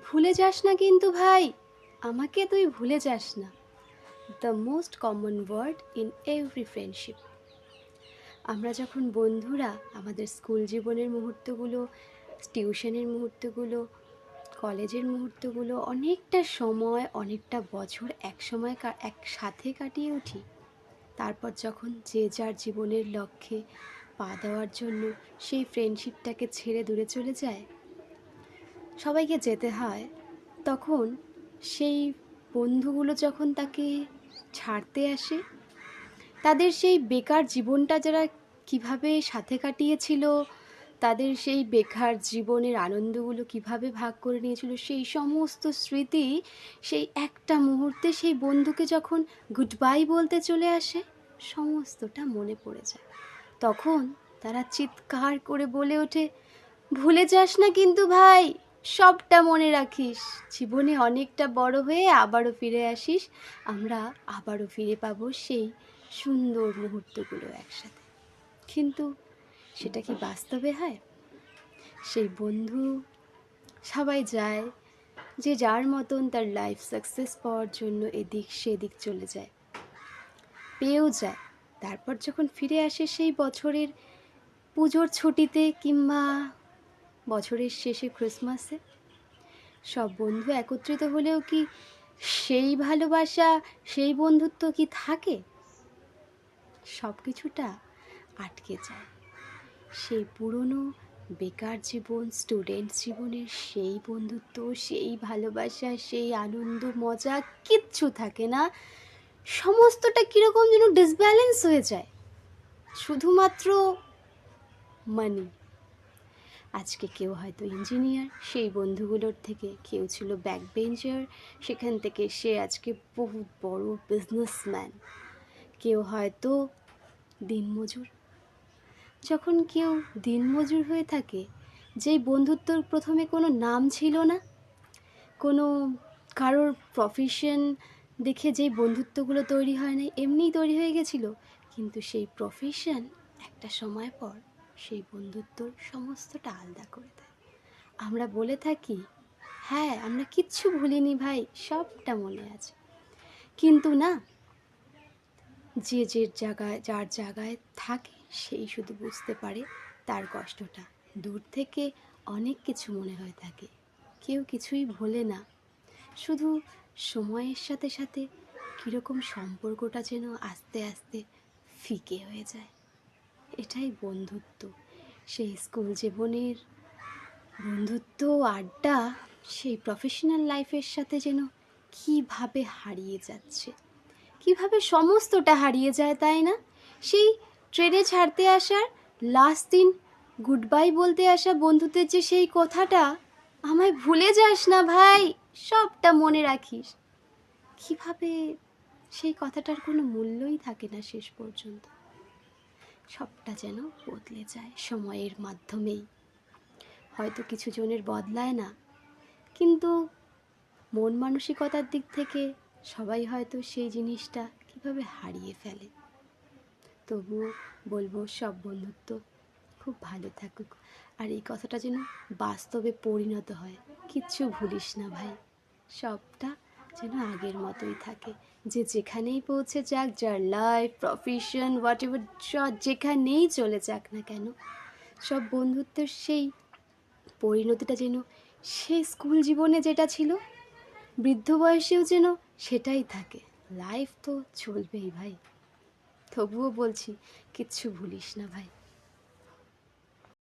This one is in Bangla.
ভুলে যাস না কিন্তু ভাই, আমাকে তুই ভুলে যাস না। The most common word in every friendship. আমরা যখন বন্ধুরা আমাদের স্কুল জীবনের মুহূর্তগুলো, টিউশনের মুহূর্তগুলো, কলেজের মুহূর্তগুলো অনেকটা সময়, অনেকটা বছর একসাথে কাটিয়ে উঠি। তারপর যখন যে যার জীবনের লক্ষ্যে পা দেওয়ার জন্য সেই ফ্রেন্ডশিপটাকে ছেড়ে দূরে চলে যায়, সবাইকে যেতে হয়, তখন সেই বন্ধুগুলো যখন তাকে ছাড়তে আসে, তাদের সেই বেকার জীবনটা যারা কিভাবে সাথে কাটিয়েছিল, তাদের সেই বেকার জীবনের আনন্দগুলো কিভাবে ভাগ করে নিয়েছিল, সেই সমস্ত স্মৃতি সেই একটা মুহূর্তে সেই বন্ধুকে যখন গুড বাই বলতে চলে আসে, সমস্তটা মনে পড়ে যায়। তখন তারা চিৎকার করে বলে ওঠে, ভুলে যাস না কিন্তু ভাই, সবটা মনে রাখিস, জীবনে অনেকটা বড় হয়ে আবারও ফিরে আসিস, আমরা আবারও ফিরে পাবো সেই সুন্দর মুহূর্তগুলো একসাথে। কিন্তু সেটা কি বাস্তবে হয়? সেই বন্ধু সবাই যায়, যে যার মতন তার লাইফ সাকসেস পাওয়ার জন্য এদিক সেদিক চলে যায়, পেয়েও যায়। তারপর যখন ফিরে আসে সেই বছরের পুজোর ছুটিতে কিংবা বছরের শেষে ক্রিসমাসে, সব বন্ধু একত্রিত হলেও কি সেই ভালোবাসা, সেই বন্ধুত্ব কি থাকে? সব কিছুটা আটকে যায়। সেই পুরনো বেকার জীবন, স্টুডেন্ট জীবনের সেই বন্ধুত্ব, সেই ভালোবাসা, সেই আনন্দ মজা কিচ্ছু থাকে না। সমস্তটা কীরকম যেন ডিসব্যালেন্স হয়ে যায়, শুধুমাত্র মানি। আজকে কেউ হয়তো ইঞ্জিনিয়ার, সেই বন্ধুগুলোর থেকে কেউ ছিল ব্যাক বেঞ্চার, সেখান থেকে সে আজকে বহু বড় বিজনেসম্যান। কেউ হয়তো দিনমজুর। যখন কেউ দিনমজুর হয়ে থাকে, যেই বন্ধুত্বর প্রথমে কোনো নাম ছিল না, কোনো কারোর প্রফেশন দেখে যেই বন্ধুত্বগুলো তৈরি হয় না, এমনিই তৈরি হয়ে গেছিলো, কিন্তু সেই প্রফেশন একটা সময় পর সেই বন্ধুত্বর সমস্তটা আলাদা করে দেয়। আমরা বলে থাকি, হ্যাঁ আমরা কিচ্ছু ভুলিনি ভাই, সবটা মনে আছে। কিন্তু না, যে যার জায়গায় থাকে সেই শুধু বুঝতে পারে তার কষ্টটা। দূর থেকে অনেক কিছু মনে হয়ে থাকে, কেউ কিছুই ভোলে না। শুধু সময়ের সাথে সাথে কীরকম সম্পর্কটা যেন আস্তে আস্তে ফিকে হয়ে যায়। এটাই বন্ধুত্ব। সেই স্কুল জীবনের বন্ধুত্ব, আড্ডা সেই প্রফেশনাল লাইফের সাথে যেন কীভাবে হারিয়ে যাচ্ছে, কিভাবে সমস্তটা হারিয়ে যায়, তাই না? সেই ট্রেনে ছাড়তে আসার লাস্ট দিন গুড বাই বলতে আসা বন্ধুদের যে সেই কথাটা, আমায় ভুলে যাস না ভাই, সবটা মনে রাখিস, কিভাবে সেই কথাটার কোনো মূল্যই থাকে না শেষ পর্যন্ত। সবটা যেন বদলে যায় সময়ের মাধ্যমেই। হয়তো কিছু জনের বদলায় না, কিন্তু মন মানসিকতার দিক থেকে সবাই হয়তো সেই জিনিসটা কিভাবে হারিয়ে ফেলে। তবুও বলবো, সব বন্ধুত্ব খুব ভালো থাকুক, আর এই কথাটা যেন বাস্তবে পরিণত হয়। কিচ্ছু ভুলিস না ভাই, সবটা যেন আগের মতোই থাকে। যে যেখানেই পৌঁছে যাক, যার লাইফ, প্রফেশন, হোয়াট এভার, যেখানেই চলে যাক না কেন, সব বন্ধুত্বের সেই পরিণতিটা যেন সেই স্কুল জীবনে যেটা ছিল, বৃদ্ধ বয়সেও যেন সেটাই থাকে। লাইফ তো চলবেই ভাই। তবুও বলছি, কিচ্ছু ভুলিস না ভাই।